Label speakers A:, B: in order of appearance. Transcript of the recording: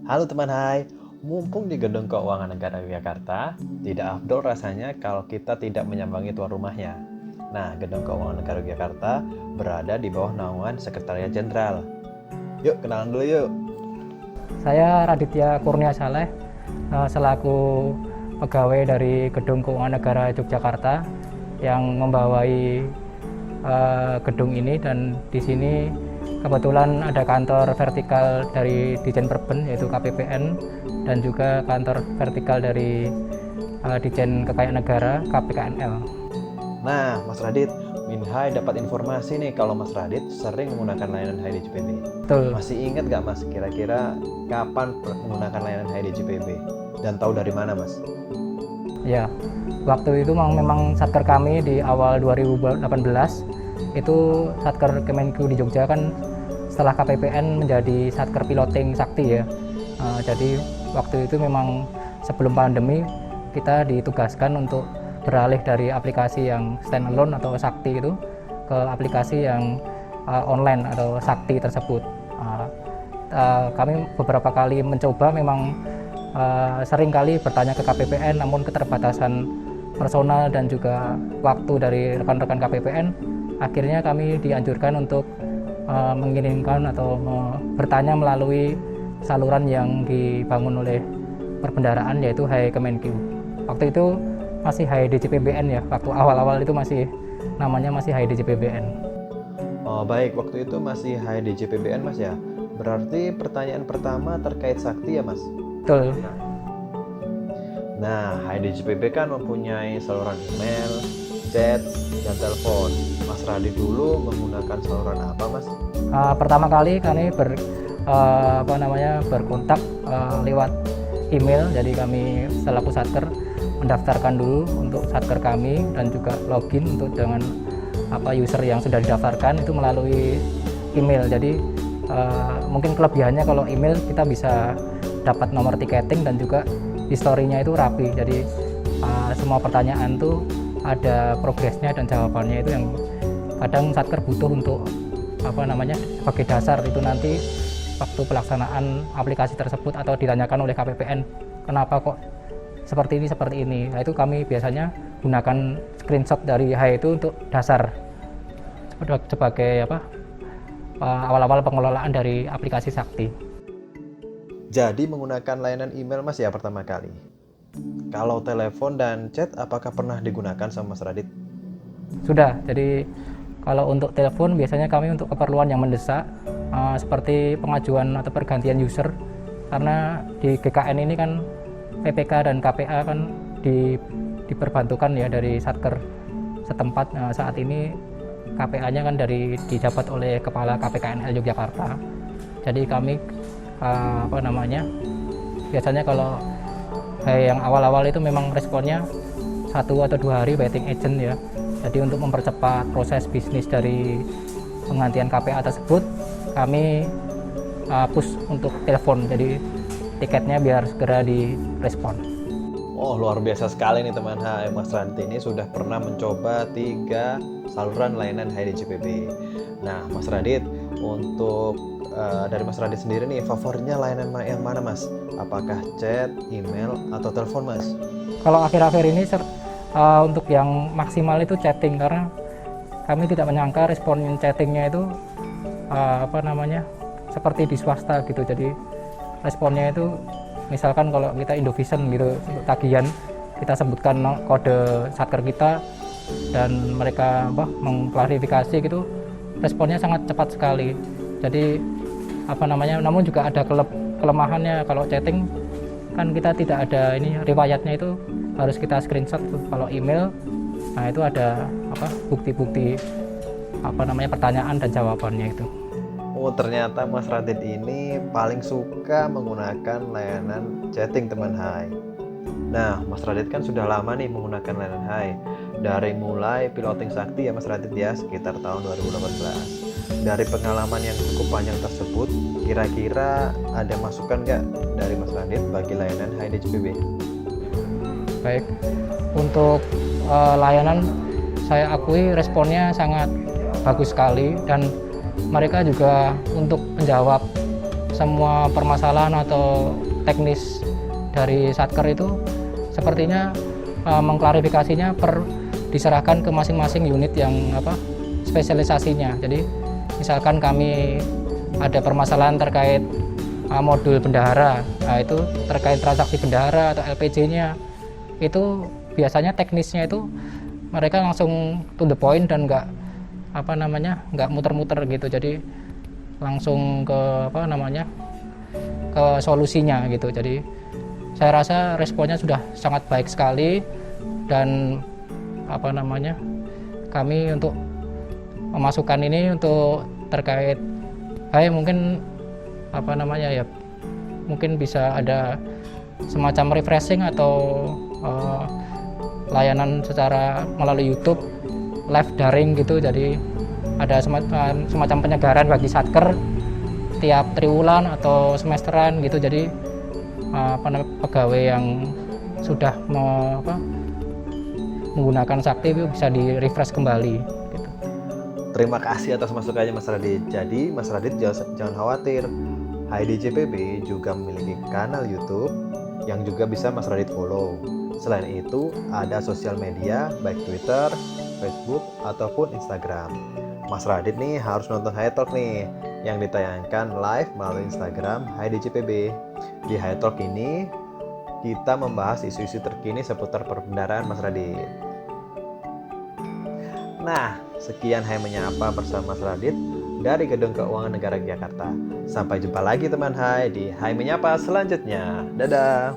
A: Halo teman hai, mumpung di Gedung Keuangan Negara Yogyakarta, tidak afdol rasanya kalau kita tidak menyambangi tuan rumahnya. Nah, Gedung Keuangan Negara Yogyakarta berada di bawah naungan Sekretariat Jenderal. Yuk, kenalan dulu yuk.
B: Saya Raditya Kurnia Saleh, selaku pegawai dari Gedung Keuangan Negara Yogyakarta yang membawai gedung ini, dan di sini kebetulan ada kantor vertikal dari Dijen Perben yaitu KPPN dan juga kantor vertikal dari Dijen Kekayaan Negara KPKNL.
A: Nah, Mas Radit, Minhai dapat informasi nih kalau Mas Radit sering menggunakan layanan HIDJPB.
B: Betul.
A: Masih ingat nggak Mas, kira-kira kapan menggunakan layanan HIDJPB? Dan tahu dari mana Mas?
B: Ya, waktu itu memang satker kami di awal 2018 itu satker Kemenku di Jogja kan setelah KPPN menjadi satker piloting sakti ya. Jadi waktu itu memang sebelum pandemi kita ditugaskan untuk beralih dari aplikasi yang standalone atau sakti itu ke aplikasi yang online atau sakti tersebut. Kami beberapa kali mencoba, memang sering kali bertanya ke KPPN, namun keterbatasan personal dan juga waktu dari rekan-rekan KPPN, akhirnya kami dianjurkan untuk mengirimkan atau bertanya melalui saluran yang dibangun oleh perbendaharaan, yaitu Hai Kemenku. Waktu itu masih HIDJPBN ya, waktu awal-awal itu masih namanya masih HIDJPBN.
A: Oh baik, waktu itu masih HIDJPBN Mas ya. Berarti pertanyaan pertama terkait sakti ya Mas?
B: Betul.
A: Nah, HIDJPB kan mempunyai saluran email, chat, dan telepon. Mas Radit dulu menggunakan saluran apa Mas?
B: Pertama kali kami berkontak lewat email. Jadi kami selaku satker mendaftarkan dulu untuk satker kami dan juga login untuk dengan user yang sudah didaftarkan itu melalui email. Jadi mungkin kelebihannya kalau email kita bisa dapat nomor tiketing dan juga historinya itu rapi. Jadi semua pertanyaan tuh ada progresnya dan jawabannya, itu yang kadang satker butuh untuk sebagai dasar itu nanti waktu pelaksanaan aplikasi tersebut atau ditanyakan oleh KPPN kenapa kok seperti ini. Nah, itu kami biasanya gunakan screenshot dari HI itu untuk dasar sebagai awal-awal pengelolaan dari aplikasi sakti.
A: Jadi menggunakan layanan email Mas ya pertama kali. Kalau telepon dan chat apakah pernah digunakan sama Mas Radit?
B: Sudah. Jadi kalau untuk telepon biasanya kami untuk keperluan yang mendesak seperti pengajuan atau pergantian user, karena di GKN ini kan PPK dan KPA kan diperbantukan ya dari satker setempat. Saat ini KPA-nya kan dijabat oleh Kepala KPKNL Yogyakarta. Jadi kami biasanya kalau yang awal-awal itu memang responnya 1 atau 2 hari waiting agent ya. Jadi untuk mempercepat proses bisnis dari penggantian KPA tersebut, kami push untuk telepon. Jadi tiketnya biar segera direspon.
A: Oh luar biasa sekali nih teman HI. Mas Radit ini sudah pernah mencoba 3 saluran layanan HIDJPB. Nah Mas Radit, untuk dari Mas Radit sendiri nih, favoritnya layanan yang mana Mas? Apakah chat, email, atau telepon Mas?
B: Kalau akhir-akhir ini untuk yang maksimal itu chatting, karena kami tidak menyangka respon chattingnya itu seperti di swasta gitu. Jadi responnya itu misalkan kalau kita Indovision gitu untuk tagihan, kita sebutkan kode satker kita dan mereka mengklarifikasi gitu, responnya sangat cepat sekali. Jadi namun juga ada kelemahannya. Kalau chatting kan kita tidak ada riwayatnya, itu harus kita screenshot. Kalau email, nah itu ada bukti-bukti pertanyaan dan jawabannya itu.
A: Oh ternyata Mas Radit ini paling suka menggunakan layanan chatting teman HI. Nah Mas Radit kan sudah lama nih menggunakan layanan HI. Dari mulai piloting sakti ya Mas Radit ya, sekitar tahun 2018. Dari pengalaman yang cukup panjang tersebut, kira-kira ada masukan nggak dari Mas Radit bagi layanan HIDJPB?
B: Baik, untuk layanan saya akui responnya sangat bagus sekali, dan mereka juga untuk menjawab semua permasalahan atau teknis dari satker itu sepertinya mengklarifikasinya diserahkan ke masing-masing unit yang spesialisasinya. Jadi misalkan kami ada permasalahan terkait modul bendahara, nah itu terkait transaksi bendahara atau LPG-nya, itu biasanya teknisnya itu mereka langsung to the point dan nggak muter-muter gitu. Jadi langsung ke ke solusinya gitu. Jadi saya rasa responnya sudah sangat baik sekali, dan kami untuk memasukkan ini untuk terkait mungkin mungkin bisa ada semacam refreshing atau layanan secara melalui YouTube live daring gitu. Jadi ada semacam penyegaran bagi satker tiap triwulan atau semesteran gitu. Jadi pegawai yang sudah menggunakan sakti itu bisa di refresh kembali gitu.
A: Terima kasih atas masukannya Mas Radit. Jadi Mas Radit jangan khawatir, HIDJPB juga memiliki kanal YouTube yang juga bisa Mas Radit follow. Selain itu ada sosial media baik Twitter, Facebook ataupun Instagram. Mas Radit nih harus nonton High Talk nih yang ditayangkan live melalui Instagram HIDJPB. Di High Talk ini kita membahas isu-isu terkini seputar perbendaharaan Mas Radit. Nah, sekian Hai Menyapa bersama Mas Radit dari Gedung Keuangan Negara Jakarta. Sampai jumpa lagi teman Hai di Hai Menyapa selanjutnya. Dadah.